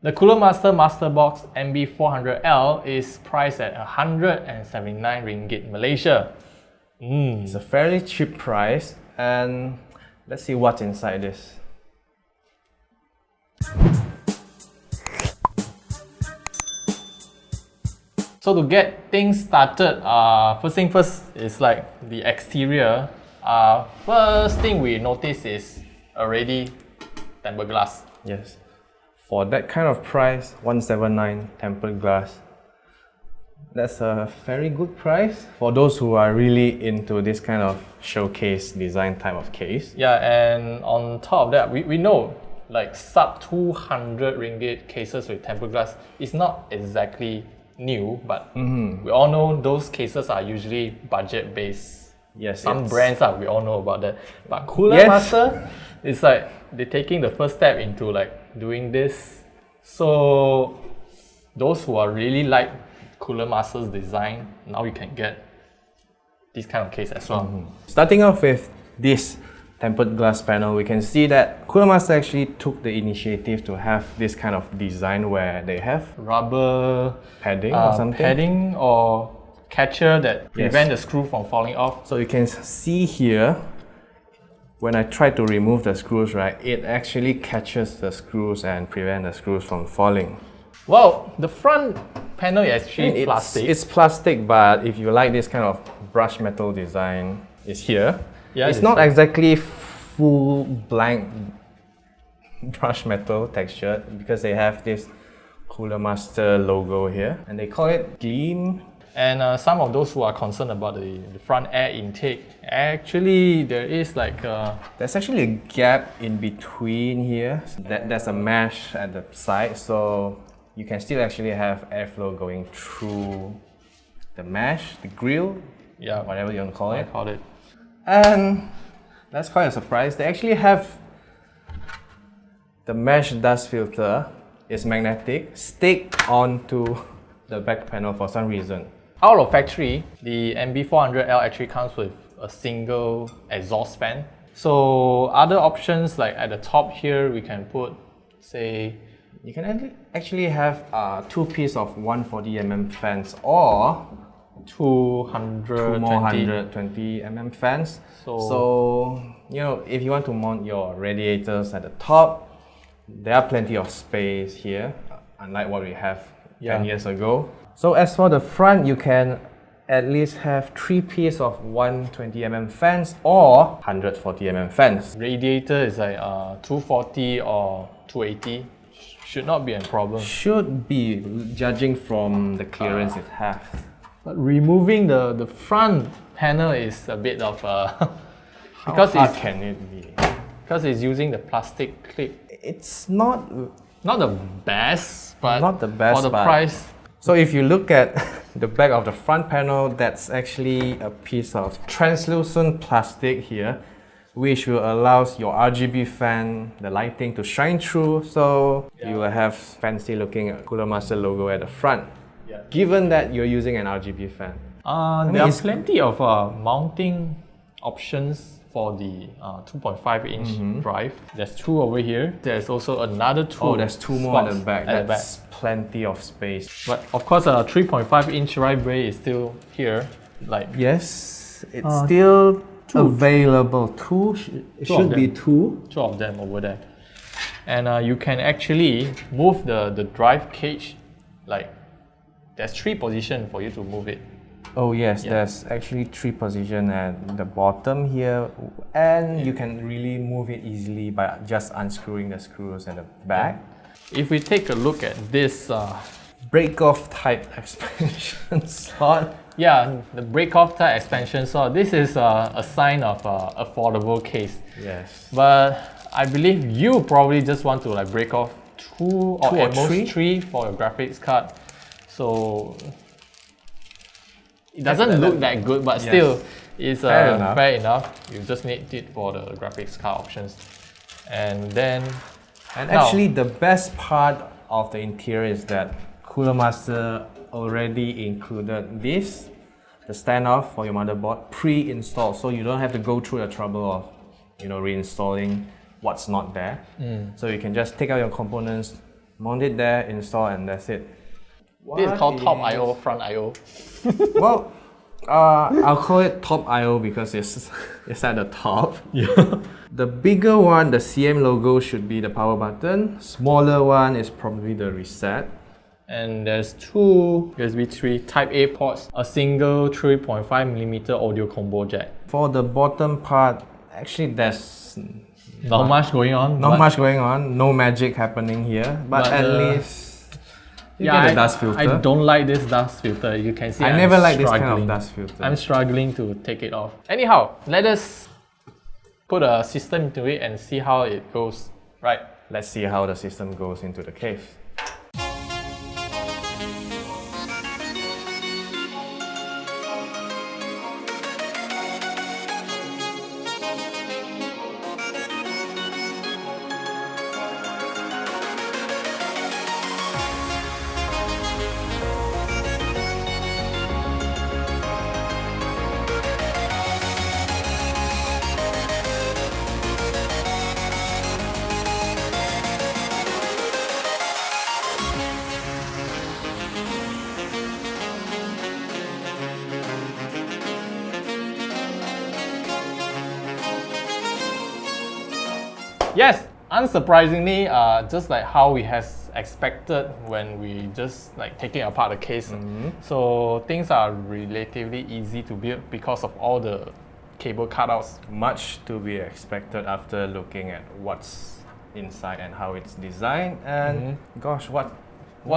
The Cooler Master MasterBox MB400L is priced at 179 ringgit Malaysia. It's a fairly cheap price, and let's see what's inside this. So to get things started, first thing first is like the exterior. First thing we notice is already tempered glass. Yes. For that kind of price, 179 tempered glass. That's a very good price for those who are really into this kind of showcase design type of case. Yeah, and on top of that, we know like sub 200 ringgit cases with tempered glass is not exactly new, but we all know those cases are usually budget based. Yes, some brands we all know about that. But Cooler Master, it's like they're taking the first step into like doing this. So those who are really like Cooler Master's design, now you can get this kind of case as well. Starting off with this tempered glass panel, we can see that Cooler Master actually took the initiative to have this kind of design where they have rubber padding or something. Padding or catcher that prevent the screw from falling off. So you can see here, when I try to remove the screws, right, it actually catches the screws and prevent the screws from falling. Well, the front panel is actually plastic. It's plastic, but if you like this kind of brush metal design, it's here. Yeah, it's not exactly full blank brush metal texture because they have this Cooler Master logo here, and they call it Gleam. And some of those who are concerned about the front air intake, actually there is like there's actually a gap in between here. There's a mesh at the side, so you can still actually have airflow going through the mesh, the grill, whatever you want to call it. And that's quite a surprise. They actually have the mesh dust filter is magnetic, stick onto the back panel for some reason. Out of factory, the MB400L actually comes with a single exhaust fan. So other options like at the top here, we can put, say, you can actually have two pieces of 140mm fans or 220mm fans. So you know, if you want to mount your radiators at the top, there are plenty of space here, unlike what we have 10 years ago. So as for the front, you can at least have 3 pieces of 120mm fans or 140mm fans. Radiator is like 240 or 280. Should not be a problem. Should be, judging from the clearance it has. But removing the front panel is a bit of because how hard can it be? Because it's using the plastic clip. It's not the best, but not the best for the price. So if you look at the back of the front panel, that's actually a piece of translucent plastic here, which will allow your RGB fan, the lighting to shine through, so you will have fancy looking Cooler Master logo at the front, given that you're using an RGB fan. There are plenty of mounting options for the 2.5-inch drive. There's 2 over here. There's also another 2. Oh, there's 2 more at the back. That's plenty of space. But of course, a 3.5-inch drive bay is still here. Like yes, it's still available. It should be 2. 2 of them over there. And you can actually move the drive cage. Like there's 3 positions for you to move it. Oh yes, there's actually 3 positions at the bottom here, and you can really move it easily by just unscrewing the screws at the back. If we take a look at this break-off type expansion slot. Yeah, the break-off type expansion slot. This is a sign of affordable case. Yes. But I believe you probably just want to like break off 2 or at most 3 for your graphics card. So it doesn't look that good, but still, it's fair enough. You just need it for the graphics card options. And then... actually, the best part of the interior is that Cooler Master already included this, the standoff for your motherboard, pre-installed. So you don't have to go through the trouble of, reinstalling what's not there. So you can just take out your components, Mount it there, install, and that's it. This is called top I/O, front I/O. Well, I'll call it top I/O because it's at the top. Yeah. The bigger one, the CM logo, should be the power button. Smaller one is probably the reset. And there's two USB 3 Type A ports, a single 3.5mm audio combo jack. For the bottom part, actually there's Not much going on. not much going on, no magic happening here, but at least you get a dust filter. I don't like this dust filter. You can see I I'm never like this kind struggling. of dust filter. I'm struggling to take it off. Anyhow, let us put a system into it and see how it goes. Right. Let's see how the system goes into the case. Yes, unsurprisingly, just like how we has expected when we just like taking apart the case. So things are relatively easy to build because of all the cable cutouts. Much to be expected after looking at what's inside and how it's designed. And gosh, what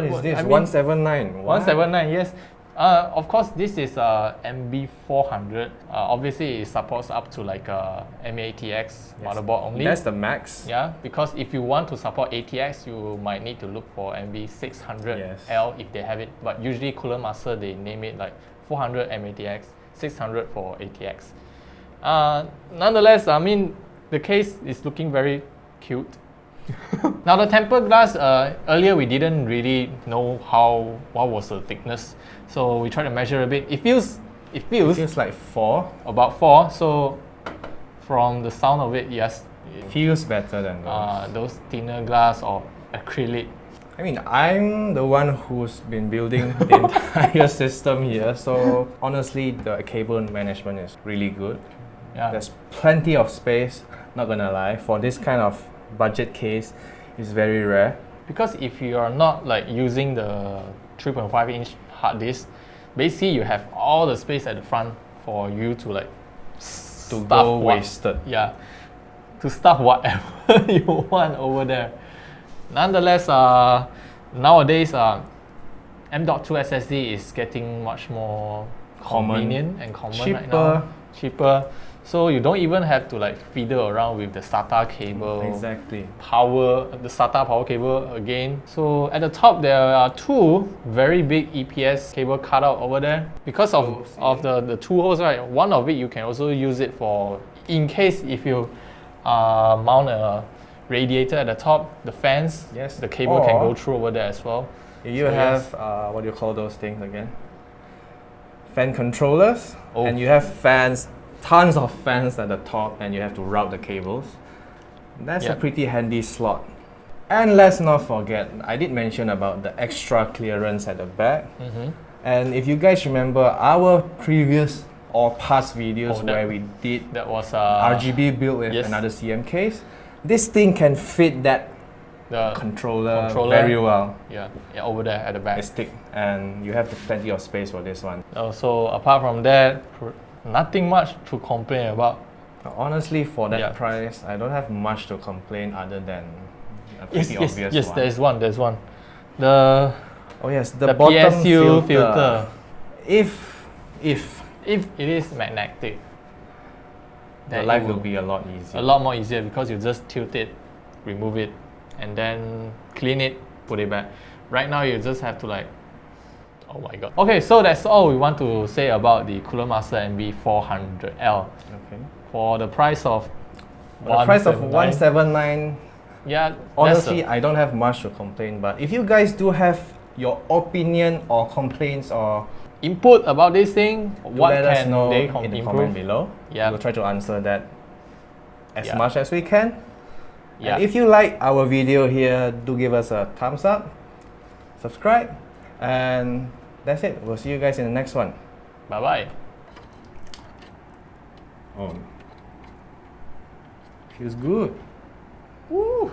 is this? I mean, 179. What? 179, yes. Of course, this is MB400. Obviously, it supports up to like a MATX motherboard only. That's the max. Yeah, because if you want to support ATX, you might need to look for MB600L if they have it. But usually, Cooler Master, they name it like 400 MATX, 600 for ATX. Nonetheless, I mean, the case is looking very cute. Now the tempered glass, earlier we didn't really know what was the thickness, so we tried to measure a bit. It feels like 4. about 4. So from the sound of it, yes, It feels better than those thinner glass or acrylic. I mean, I'm the one who's been building the entire system here, so honestly, the cable management is really good. Yeah. There's plenty of space, not gonna lie, for this kind of budget case. Is very rare. Because if you are not like using the 3.5-inch hard disk, basically you have all the space at the front for you to like Wasted. Yeah, to stuff whatever you want over there. Nonetheless, nowadays M.2 SSD is getting much more convenient and common right now. Cheaper. So you don't even have to like fiddle around with the SATA cable. Exactly. The SATA power cable again. So at the top there are two very big EPS cable cutout over there. Because of the two holes, right? One of it you can also use it for, in case if you mount a radiator at the top, the fans, the cable can go through over there as well. You have, what do you call those things again? Fan controllers. And you have fans, tons of fans at the top, and you have to route the cables. That's a pretty handy slot. And let's not forget, I did mention about the extra clearance at the back. And if you guys remember our previous or past videos where we did that was RGB build with another CM case, this thing can fit that controller very well. Yeah, over there at the back. It's thick, and you have plenty of space for this one. So apart from that, nothing much to complain about. Honestly, for that price, I don't have much to complain other than a pretty obvious one. Yes, there's one. The the bottom PSU filter. If it is magnetic, the life will be a lot easier. A lot more easier because you just tilt it, remove it, and then clean it, put it back. Right now you just have to like, oh my god. Okay, so that's all we want to say about the Cooler Master MB400L. Okay. For the price of $179. Yeah. Honestly, I don't have much to complain, but if you guys do have your opinion or complaints or input about this thing, what let us can know they in the improve? comment below. Yeah. We'll try to answer that as much as we can. Yeah. And if you like our video here, do give us a thumbs up, subscribe, and that's it. We'll see you guys in the next one. Bye bye. Oh, feels good. Woo!